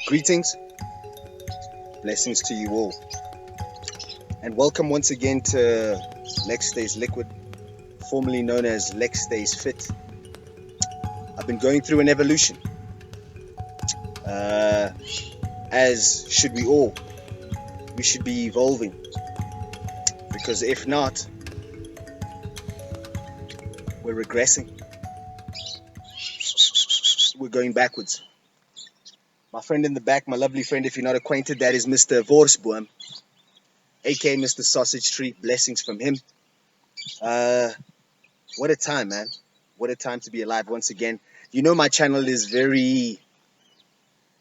Greetings, blessings to you all, and welcome once again to Lex Stays Liquid, formerly known as Lex Stays Fit. I've been going through an evolution, as should we all. We should be evolving, because if not, we're regressing. We're going backwards. My friend in the back, my lovely friend, if you're not acquainted, that is Mr. Vorsboom, aka Mr. Sausage Tree. Blessings from him. What a time, man. What a time to be alive once again. You know, my channel is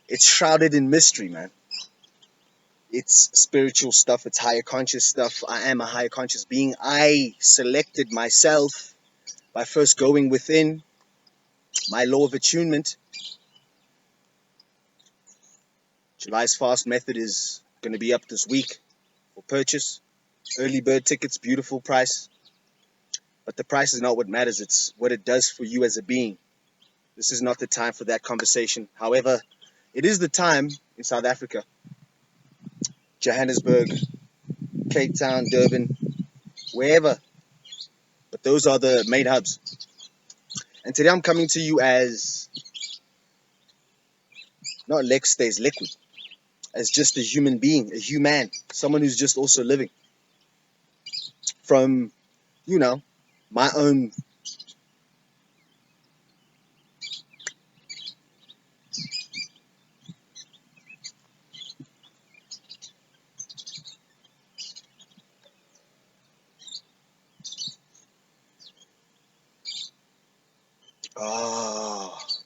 it's shrouded in mystery, man. It's spiritual stuff. It's higher conscious stuff. I am a higher conscious being. I selected myself by first going within my law of attunement. July's fast method is going to be up this week for purchase. Early bird tickets, beautiful price. But the price is not what matters. It's what it does for you as a being. This is not the time for that conversation. However, it is the time in South Africa, Johannesburg, Cape Town, Durban, wherever. But those are the main hubs. And today I'm coming to you as not Lex Stays Liquid, as just a human being, a human, someone who's just also living from, my own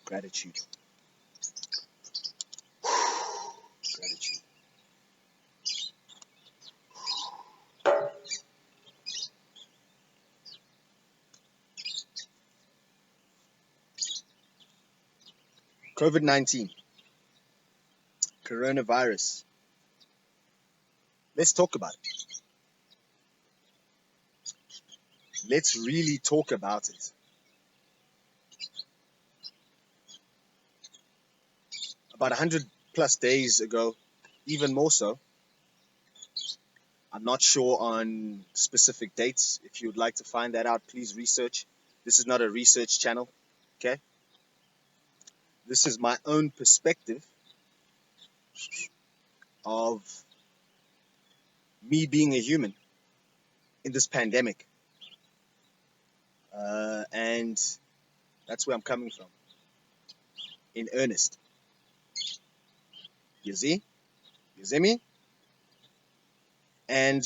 gratitude. Gratitude. Covid-19, coronavirus. Let's talk about it. Let's really talk about it. About 100 plus days ago, even more so. I'm not sure on specific dates. If you would like to find that out, please research. This is not a research channel, okay? This is my own perspective of me being a human in this pandemic. And that's where I'm coming from, in earnest. You see? You see me? And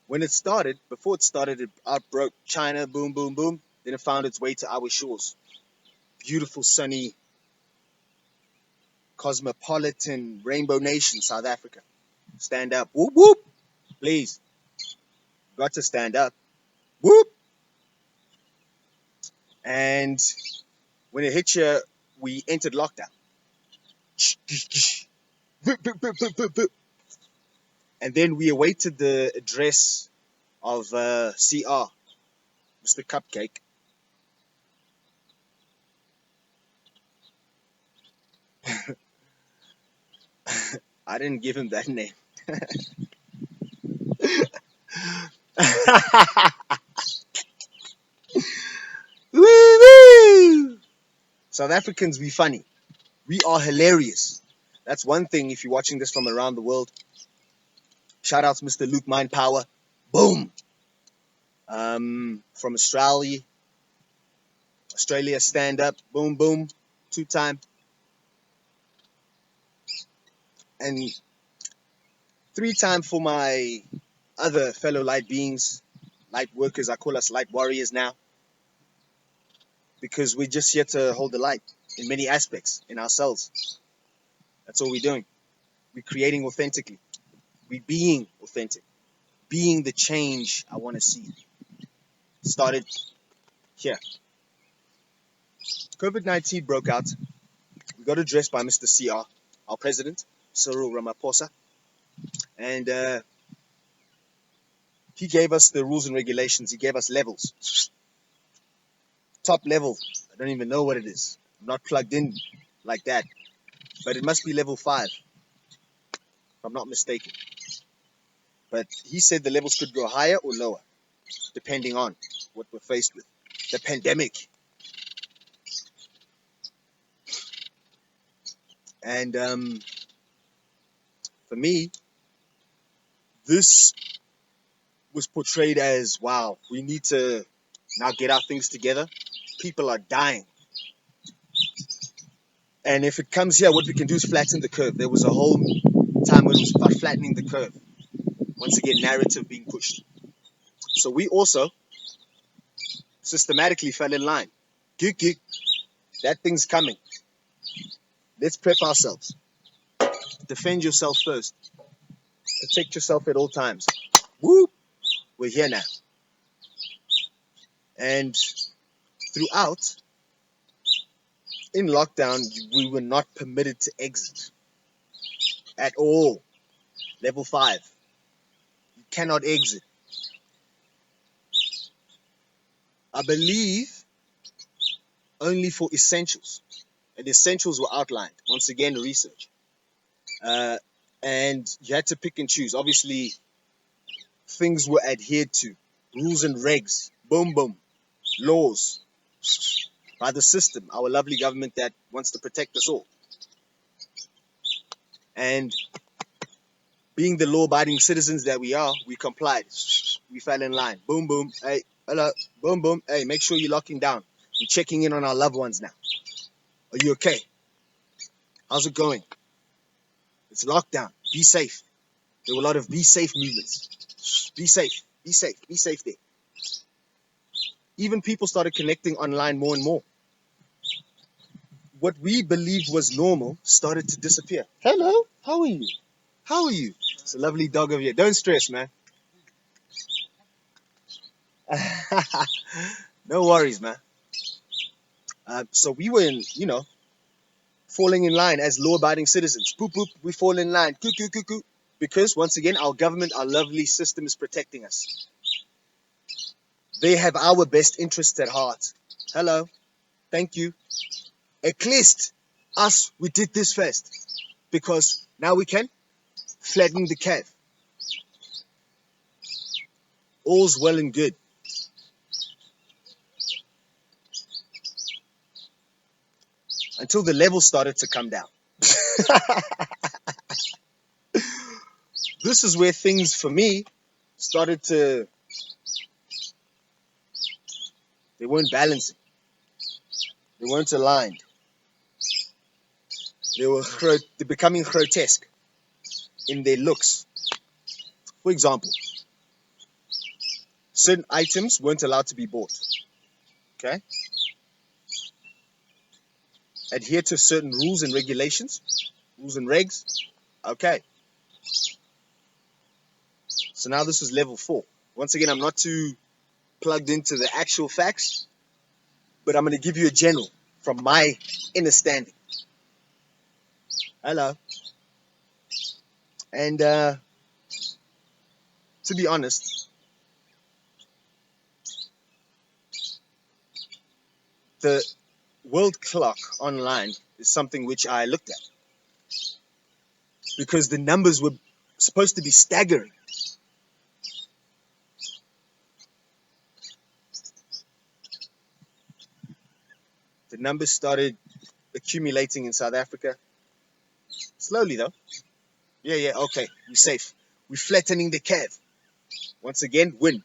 when it started, before it started, it outbroke China, boom, boom, boom. Then it found its way to our shores. Beautiful, sunny, cosmopolitan, rainbow nation, South Africa. Stand up. Whoop, whoop. Please. Got to stand up. Whoop. And when it hit you, we entered lockdown. And then we awaited the address of CR, Mr. Cupcake. I didn't give him that name. Woo-woo! South Africans, we funny. We are hilarious. That's one thing if you're watching this from around the world. Shout out to Mr. Luke Mind Power. Boom. From Australia, stand up. Boom, boom. 2-time. And 3-time for my other fellow light beings, light workers. I call us light warriors now, because we're just here to hold the light in many aspects in ourselves. That's all we're doing. We're creating authentically. We're being authentic. Being the change I want to see. Started here. COVID-19 broke out. We got addressed by Mr. CR, our president, Cyril Ramaphosa. And he gave us the rules and regulations. He gave us levels. Top level, I don't even know what it is. I'm not plugged in like that. but it must be level 5, if I'm not mistaken. But he said the levels could go higher or lower, depending on what we're faced with. The pandemic. And for me, this was portrayed as, wow, we need to now get our things together. People are dying. And if it comes here, what we can do is flatten the curve. There was a whole time when it was about flattening the curve. Once again, narrative being pushed. So we also systematically fell in line. Geek, that thing's coming. Let's prep ourselves. Defend yourself first. Protect yourself at all times. Woo! We're here now. And throughout, in lockdown, we were not permitted to exit at all. Level 5. You cannot exit. I believe only for essentials. And essentials were outlined. Once again, research. And you had to pick and choose. Obviously, things were adhered to. Rules and regs. Boom, boom. Laws. By the system. Our lovely government that wants to protect us all. And being the law-abiding citizens that we are, we complied. We fell in line. Boom, boom. Hey, hello. Boom, boom. Hey, make sure you're locking down. We're checking in on our loved ones now. Are you okay? How's it going? It's lockdown. Be safe. There were a lot of be safe movements. Be safe. Be safe. Be safe there. Even people started connecting online more and more. What we believed was normal started to disappear. Hello. How are you? How are you? It's a lovely dog over here. Don't stress, man. No worries, man. So we were in, falling in line as law-abiding citizens. Boop, boop, we fall in line. Coo, coo, coo, coo. Because, once again, our government, our lovely system is protecting us. They have our best interests at heart. Hello. Thank you. At least, us, we did this first. Because now we can flatten the curve. All's well and good. Until the levels started to come down. This is where things, for me, started to... They weren't balancing. They weren't aligned. They're becoming grotesque in their looks. For example, certain items weren't allowed to be bought. Okay? Adhere to certain rules and regulations, rules and regs. Okay. So now this is level 4. Once again, I'm not too plugged into the actual facts, but I'm going to give you a general from my understanding. Hello. And to be honest, the world clock online is something which I looked at because the numbers were supposed to be staggering. The numbers started accumulating in South Africa. Slowly though. Yeah, okay, we're safe. We're flattening the curve. Once again, win.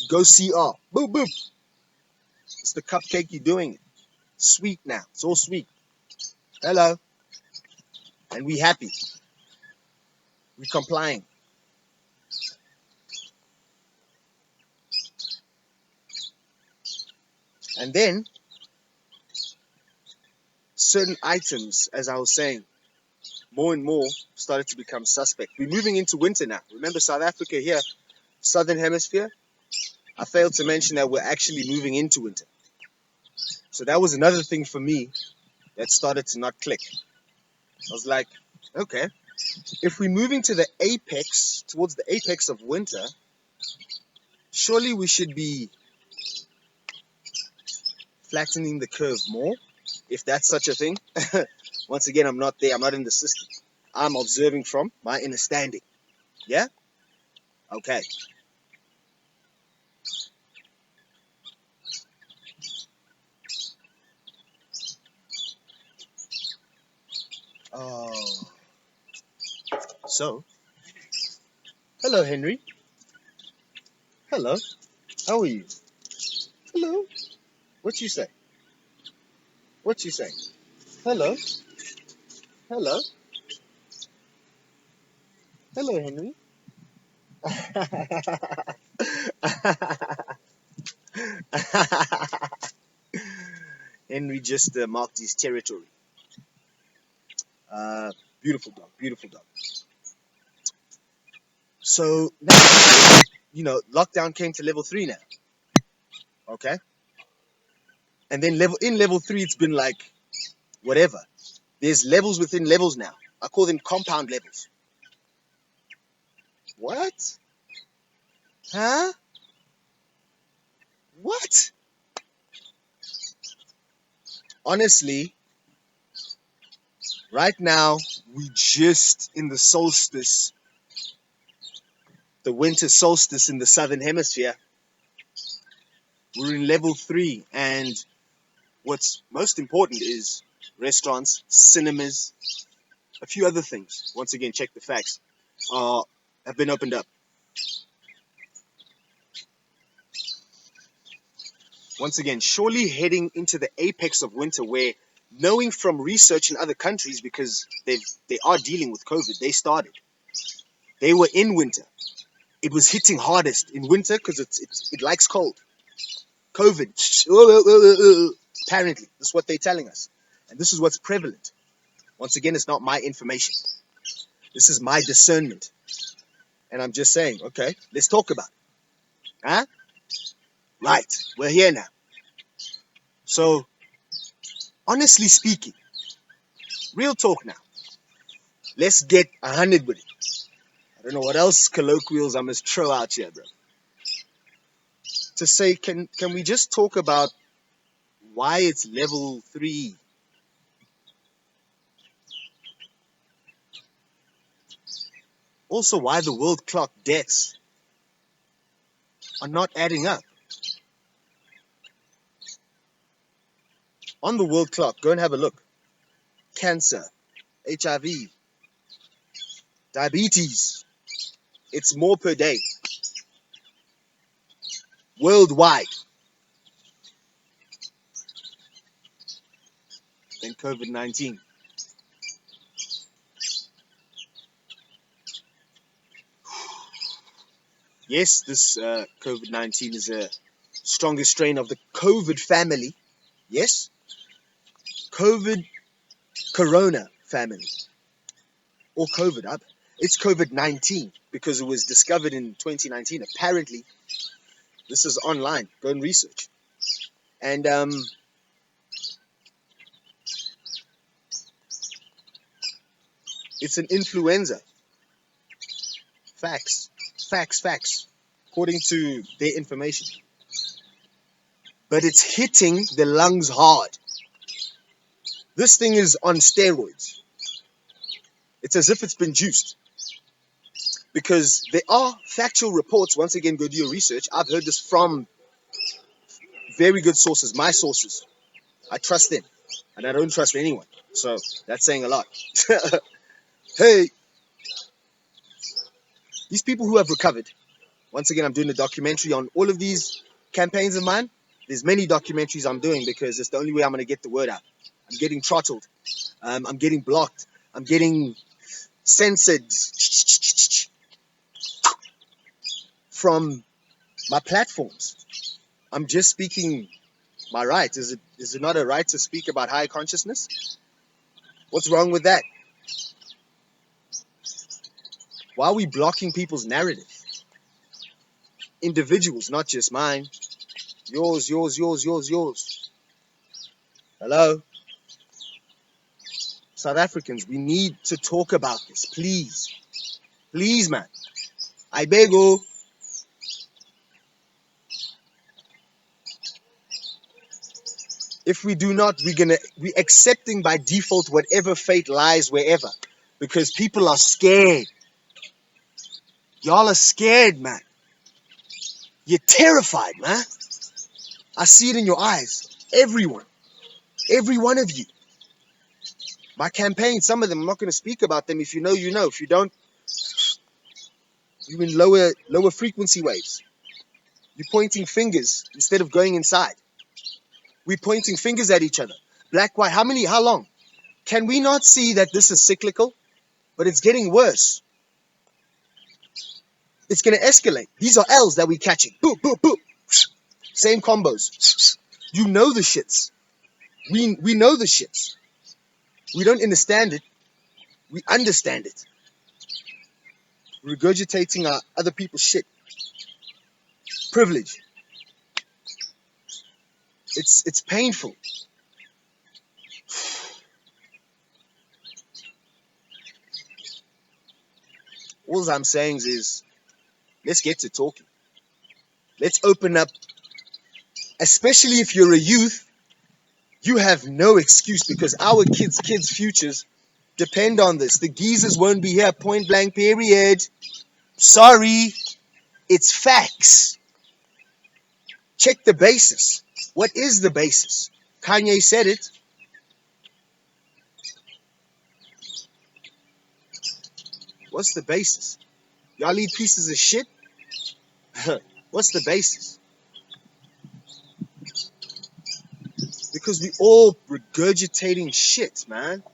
Go CR. Boom, boom. It's the cupcake, you're doing it. Sweet now. It's all sweet. Hello. And we happy. We complying. And then, certain items, as I was saying, more and more started to become suspect. We're moving into winter now. Remember South Africa here, Southern Hemisphere? I failed to mention that we're actually moving into winter. So that was another thing for me that started to not click. I was like, okay, if we're moving to the apex, towards the apex of winter, surely we should be flattening the curve more, if that's such a thing. Once again, I'm not there. I'm not in the system. I'm observing from my understanding. Yeah? Okay. Oh. So, hello, Henry. Hello. How are you? Hello. What you say? What you say? Hello. Hello. Hello, Henry. Henry just marked his territory. Uh, beautiful dog. Beautiful dog. So now, lockdown came to level 3 now. Okay. And then level 3, it's been like whatever. There's levels within levels now. I call them compound levels. What? Huh? What? Honestly, right now, we just in the solstice, the winter solstice in the southern hemisphere. We're in level 3, and what's most important is restaurants, cinemas, a few other things. Once again, check the facts. Have been opened up. Once again, surely heading into the apex of winter, where knowing from research in other countries, because they are dealing with COVID, they were in winter. It was hitting hardest in winter because it likes cold. COVID, apparently, this is what they're telling us, and this is what's prevalent. Once again, it's not my information. This is my discernment, and I'm just saying, okay, let's talk about it. Huh? Right, we're here now. So, honestly speaking, real talk now. Let's get 100 with it. I don't know what else colloquials I must throw out here, bro. To say, can we just talk about why it's level 3? Also, why the world clock deaths are not adding up. On the world clock, go and have a look. Cancer, HIV, diabetes. It's more per day. Worldwide than COVID-19. Yes, this COVID-19 is a strongest strain of the COVID family. Yes, COVID Corona family. Or COVID. It's COVID-19 because it was discovered in 2019. Apparently, this is online. Go and research. And it's an influenza. Facts. Facts, facts. According to their information. But it's hitting the lungs hard. This thing is on steroids. It's as if it's been juiced. Because there are factual reports. Once again, go do your research. I've heard this from very good sources, my sources. I trust them. And I don't trust anyone. So that's saying a lot. Hey, these people who have recovered. Once again, I'm doing a documentary on all of these campaigns of mine. There's many documentaries I'm doing because it's the only way I'm going to get the word out. I'm getting throttled. I'm getting blocked. I'm getting censored from my platforms. I'm just speaking my right. Is it not a right to speak about higher consciousness? What's wrong with that? Why are we blocking people's narrative? Individuals, not just mine. Yours, yours, yours, yours, yours. Hello? South Africans, we need to talk about this, please. Please, man. I beg you. If we do not, we're accepting by default whatever fate lies wherever, because people are scared. Y'all are scared, man. You're terrified, man. I see it in your eyes. Everyone. Every one of you. My campaign, some of them, I'm not going to speak about them. If you know, you know. If you don't, you're in lower frequency waves. You're pointing fingers instead of going inside. We're pointing fingers at each other. Black, white, how long? Can we not see that this is cyclical? But it's getting worse. It's going to escalate. These are L's that we're catching. Boop, boop, boop. Same combos. You know the shits. We know the shits. We don't understand it. We understand it. Regurgitating our other people's shit. Privilege. It's painful. All I'm saying is, let's get to talking. Let's open up. Especially if you're a youth, you have no excuse, because our kids' futures depend on this. The geezers won't be here, point blank, period. Sorry, it's facts. Check the basis. What is the basis? Kanye said it. What's the basis? Y'all eat pieces of shit? What's the basis? Because we all regurgitating shit, man.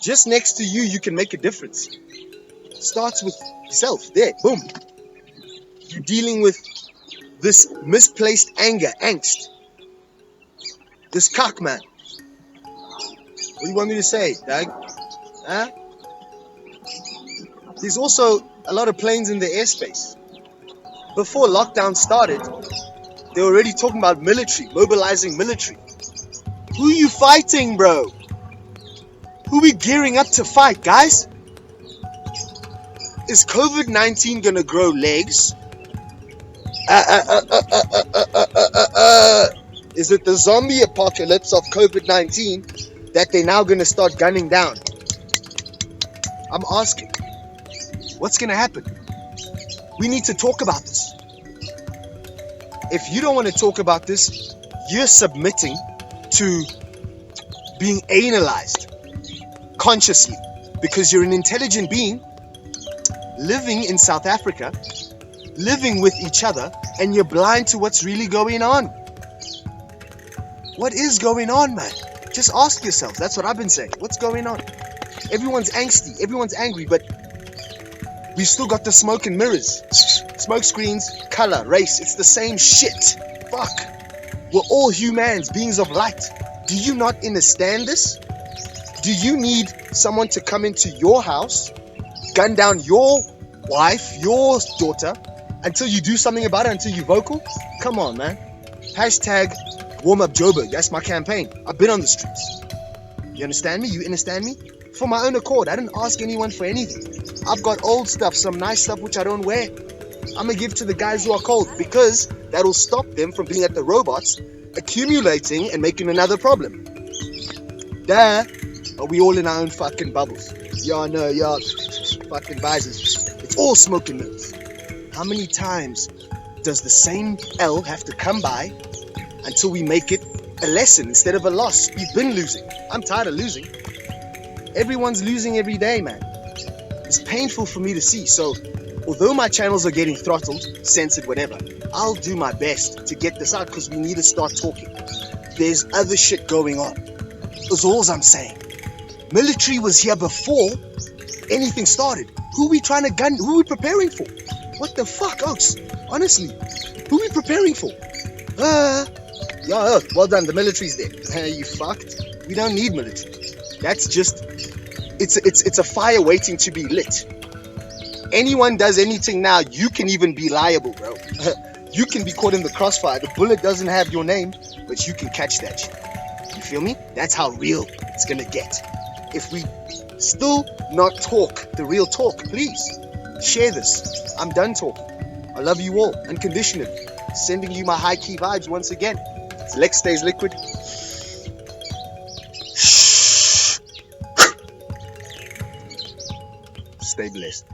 Just next to you, you can make a difference. Starts with yourself. There, boom. You're dealing with this misplaced anger, angst. This cock, man. What do you want me to say, Doug? Huh? There's also a lot of planes in the airspace. Before lockdown started, they were already talking about military, mobilizing military. Who you fighting, bro? Who we gearing up to fight, guys? Is COVID-19 gonna grow legs? Is it the zombie apocalypse of COVID-19 that they're now gonna start gunning down? I'm asking. What's gonna happen? We need to talk about this. If you don't want to talk about this, you're submitting to being analyzed consciously, because you're an intelligent being living in South Africa, living with each other, and you're blind to what's really going on. What is going on, man? Just ask yourself. That's what I've been saying. What's going on? Everyone's angsty, everyone's angry, but we still got the smoke and mirrors, smoke screens, color, race. It's the same shit. Fuck. We're all humans, beings of light. Do you not understand this? Do you need someone to come into your house, gun down your wife, your daughter, until you do something about it, until you're vocal? Come on, man. Hashtag warm up Joburg. That's my campaign. I've been on the streets. You understand me? You understand me? For my own accord. I didn't ask anyone for anything. I've got old stuff, some nice stuff which I don't wear. I'm going to give to the guys who are cold, because that'll stop them from being at the robots, accumulating and making another problem. Duh. Are we all in our own fucking bubbles? Yeah, no, yeah, fucking visors. It's all smoke and mirrors. How many times does the same L have to come by until we make it a lesson instead of a loss? We've been losing. I'm tired of losing. Everyone's losing every day, man. It's painful for me to see. So, although my channels are getting throttled, censored, whatever, I'll do my best to get this out, because we need to start talking. There's other shit going on. That's all I'm saying. Military was here before anything started. Who we trying to gun? Who we preparing for? What the fuck, Oaks? Honestly, who we preparing for? Yeah, well done. The military's there. You fucked. We don't need military. That's just, it's a fire waiting to be lit. Anyone does anything now, you can even be liable, bro. You can be caught in the crossfire. The bullet doesn't have your name, but you can catch that shit. You feel me? That's how real it's gonna get. If we still not talk the real talk, please share this. I'm done talking. I love you all unconditionally. Sending you my high key vibes once again. Select stays liquid. Stay blessed.